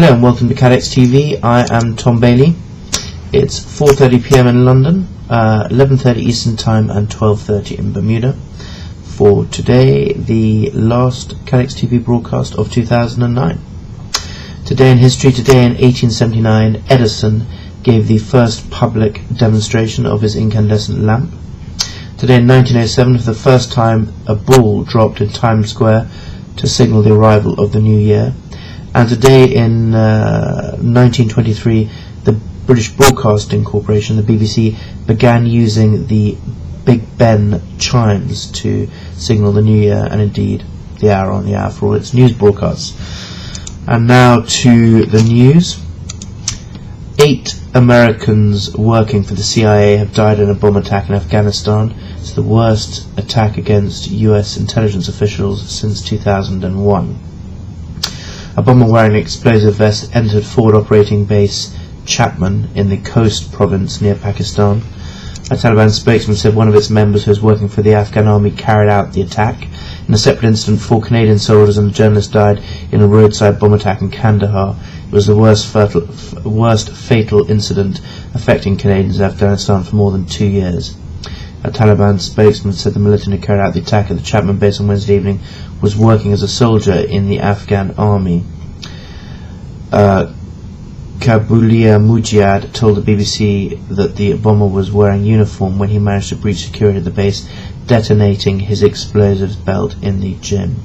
Hello and welcome to CATEX-TV. I am Tom Bailey. It's 4:30 PM in London, 11:30 Eastern Time and 12:30 in Bermuda for today, the last CATEX-TV broadcast of 2009. Today in history, today in 1879, Edison gave the first public demonstration of his incandescent lamp. Today in 1907, for the first time, a ball dropped in Times Square to signal the arrival of the new year. And today in 1923, the British Broadcasting Corporation, the BBC, began using the Big Ben chimes to signal the new year and indeed the hour on the hour for all its news broadcasts. And now to the news. 8 Americans working for the CIA have died in a bomb attack in Afghanistan. It's the worst attack against US intelligence officials since 2001. A bomber wearing an explosive vest entered Forward Operating Base Chapman in the Khost province near Pakistan. A Taliban spokesman said one of its members who was working for the Afghan army carried out the attack. In a separate incident, 4 Canadian soldiers and a journalist died in a roadside bomb attack in Kandahar. It was the worst fatal incident affecting Canadians in Afghanistan for more than 2 years. A Taliban spokesman said the militant who carried out the attack at the Chapman base on Wednesday evening was working as a soldier in the Afghan army. Kabulia Mujahid told the BBC that the bomber was wearing uniform when he managed to breach security at the base, detonating his explosives belt in the gym.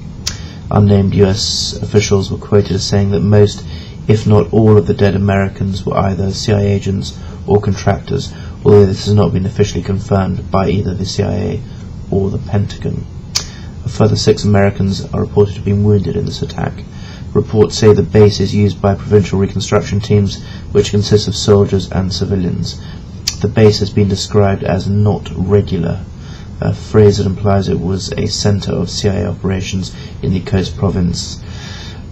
Unnamed US officials were quoted as saying that most, if not all, of the dead Americans were either CIA agents or contractors, although this has not been officially confirmed by either the CIA or the Pentagon. A further 6 Americans are reported to have been wounded in this attack. Reports say the base is used by provincial reconstruction teams, which consist of soldiers and civilians. The base has been described as not regular, a phrase that implies it was a centre of CIA operations in the Khost province.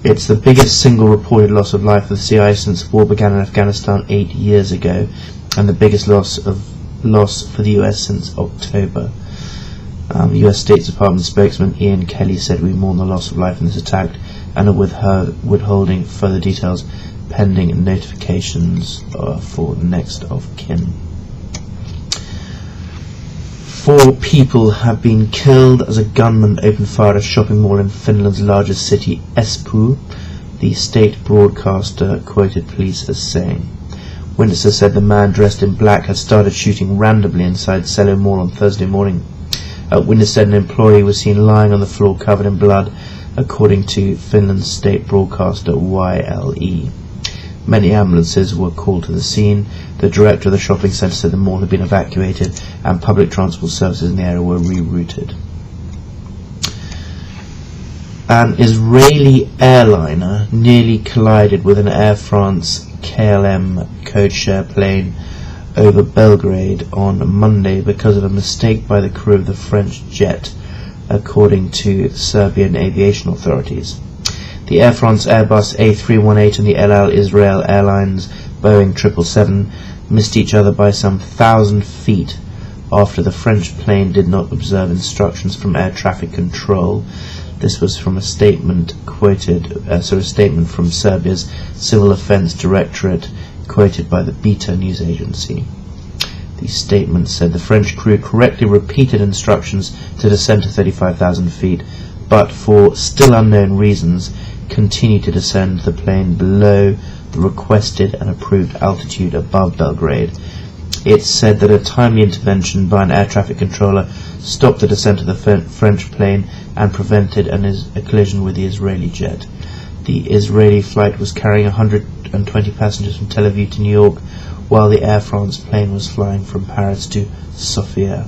It's the biggest single reported loss of life for the CIA since the war began in Afghanistan 8 years ago, and the biggest loss for the US since October. US State Department spokesman Ian Kelly said, "We mourn the loss of life in this attack and are withholding further details pending notifications for next of kin." 4 people have been killed as a gunman opened fire at a shopping mall in Finland's largest city, Espoo, the state broadcaster quoted police as saying. Witnesses said the man dressed in black had started shooting randomly inside Selo Mall on Thursday morning. A witness said an employee was seen lying on the floor covered in blood, according to Finland's state broadcaster YLE. Many ambulances were called to the scene. The director of the shopping centre said the mall had been evacuated and public transport services in the area were rerouted. An Israeli airliner nearly collided with an Air France KLM codeshare plane over Belgrade on Monday because of a mistake by the crew of the French jet, according to Serbian aviation authorities. The Air France Airbus A318 and the El Al Israel Airlines Boeing 777 missed each other by some 1,000 feet after the French plane did not observe instructions from air traffic control. This was from a statement statement from Serbia's Civil Offence Directorate, quoted by the Beta news agency. The statement said the French crew correctly repeated instructions to descend to 35,000 feet, but for still unknown reasons continued to descend the plane below the requested and approved altitude above Belgrade. It said that a timely intervention by an air traffic controller stopped the descent of the French plane and prevented a collision with the Israeli jet. The Israeli flight was carrying 120 passengers from Tel Aviv to New York, while the Air France plane was flying from Paris to Sofia.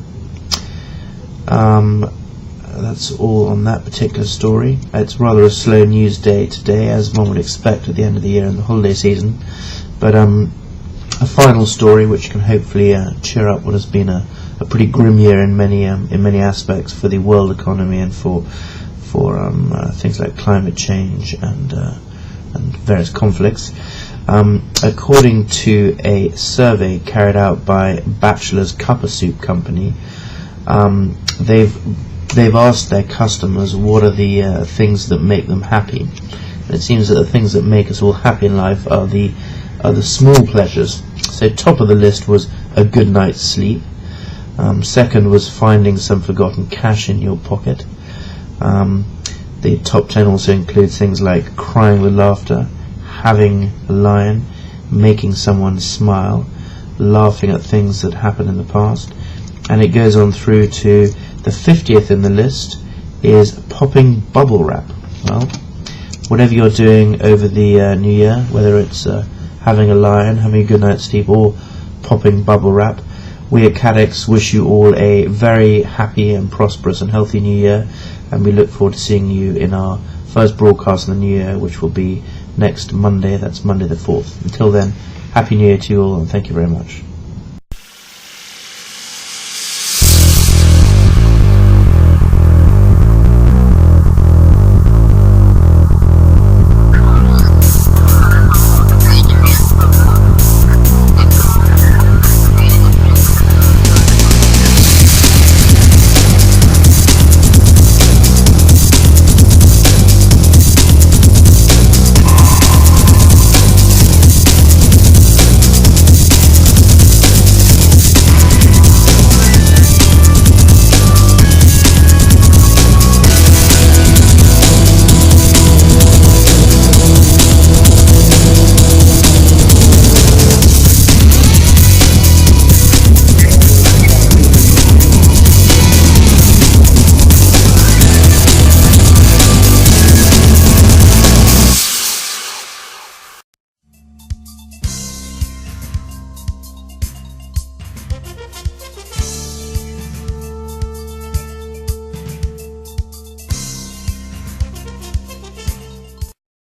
That's all on that particular story. It's rather a slow news day today, as one would expect at the end of the year and the holiday season. But a final story which can hopefully cheer up what has been a pretty grim year in many aspects for the world economy and for things like climate change and various conflicts. According to a survey carried out by Batchelor's Cuppa Soup Company, they've asked their customers what are the things that make them happy. And it seems that the things that make us all happy in life are the small pleasures. So top of the list was a good night's sleep. Second was finding some forgotten cash in your pocket. The top 10 also includes things like crying with laughter, having a lion, making someone smile, laughing at things that happened in the past. And it goes on through to the 50th in the list is popping bubble wrap. Well, whatever you're doing over the new year, whether it's having a lion, having a good night's sleep, or popping bubble wrap, we at CATEX wish you all a very happy and prosperous and healthy new year, and we look forward to seeing you in our first broadcast in the new year, which will be next Monday. That's Monday the 4th. Until then, happy new year to you all, and thank you very much.